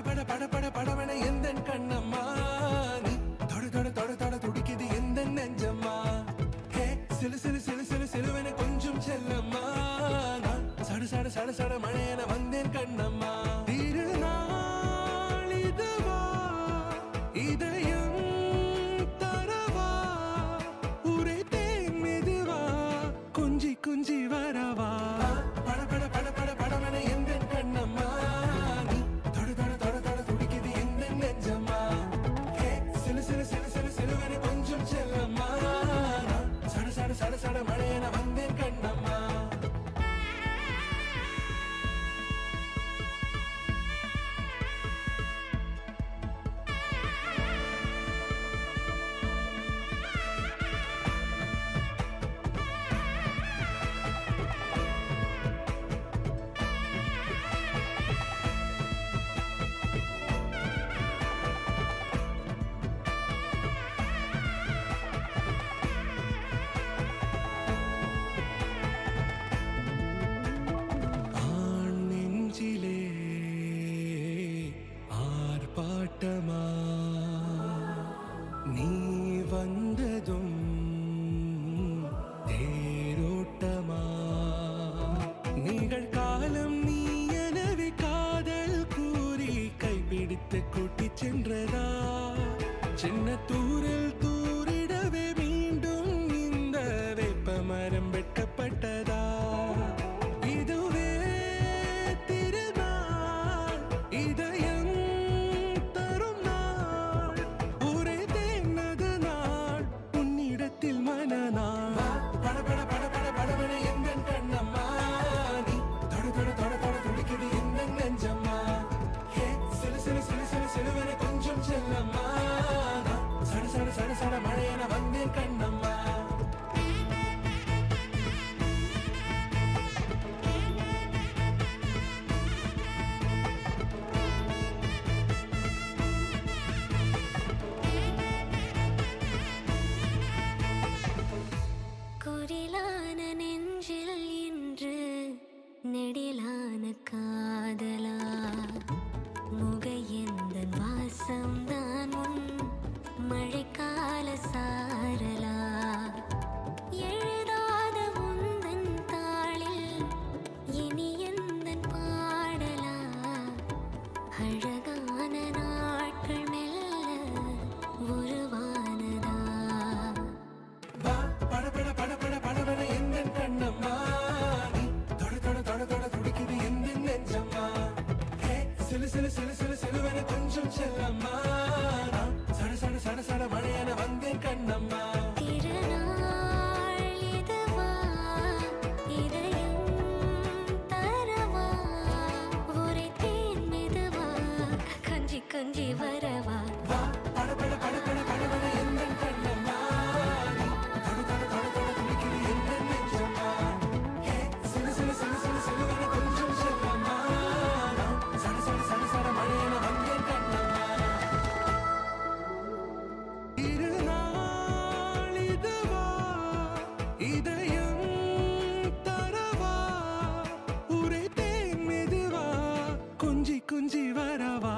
பட பட பட படவன எந்தன் கண்ணம்மா நீ தொட தொட தொட தொட துடிக்குது எந்த நெஞ்சம்மா ஹே சிலு சிலு சிலு சிலு சிலுவன கொஞ்சம் செல்லம்மா நான் சட சட சட சட மழையன வந்தேன் கண்ணம்மா திருநாள் இதுவா இதயம் தரவா உரைத்தேன் மெதுவா குஞ்சி குஞ்சி வரவா பட பட பட பட படவன எந்தன் கண்ணம்மா நீ தொட தொட தொட தொட துடிக்குது எந்த நெஞ்சம்மா ஹே சிலு சிலு சிலு சிலு சிலுவன கொஞ்சம் செல்லம்மா நான் சட சட சட சட மழையன வந்தேன் கண்ணம்மா ஆர்ப்பாட்டமா நீ வந்ததும் தேரோட்டமா நிகழ்காலம் நீ எனவே காதல் கூறி கைப்பிடித்து கூட்டிச் சென்றதா சின்ன தூரில் தூரிடவே மீண்டும் இந்த வேப்ப மரம் வெட்டப்பட்டதா இதுவே திருநாள் இதயம் தரும் நாள் உரைத்தேனது நாள் உன்னிடத்தில் மனநாள் பட பட பட பட படவன எந்தன் கண்ணம்மா நீ தொட தொட தொட தொட துடிக்குது எந்த நெஞ்சம்மா ஹே சிலு சிலு சிலு சிலு சிலுவன கொஞ்சம் செல்லம்மா நான் சட சட சட சட மழையன வந்தேன் கண்ணம்மா குரிலான நெஞ்சில் இன்று நெடிலான காதலா முகையந்தன் வாசம்தான் உன் மழைக்கால சாரலா எழுதாத உந்தன் தாளில் இனி எந்தன் பாடலா அழகான நாட்கள் மெல்ல உருவானதா பட பட பட பட படவன எந்தன் கண்ணம்மா நீ தொட தொட தொட தொட துடிக்குது எந்த நெஞ்சம்மா ஹே சிலு சிலு சிலு சிலு சிலுவன கொஞ்சம் செல்லம்மா நான் சட சட சட சட மழையன வந்தேன் கண்ணம்மா திருநாள் இதுவா இதயம் தரவா உரைத்தேன் மெதுவா கஞ்சி கஞ்சி வரவா பட பட பட பட படவன எந்தன் கண்ணம்மா நீ தொட தொட தொட தொட துடிக்குது எந்த நெஞ்சம்மா ஹே சிலு சிலு சிலு சிலு சிலுவன கொஞ்சம் செல்லம்மா நான் சட சட சட சட மழையன வந்தேன் கண்ணம்மா திருநாள் இதுவா இதயம் தரவா உரைத்தேன் மெதுவா குஞ்சி குஞ்சி வரவா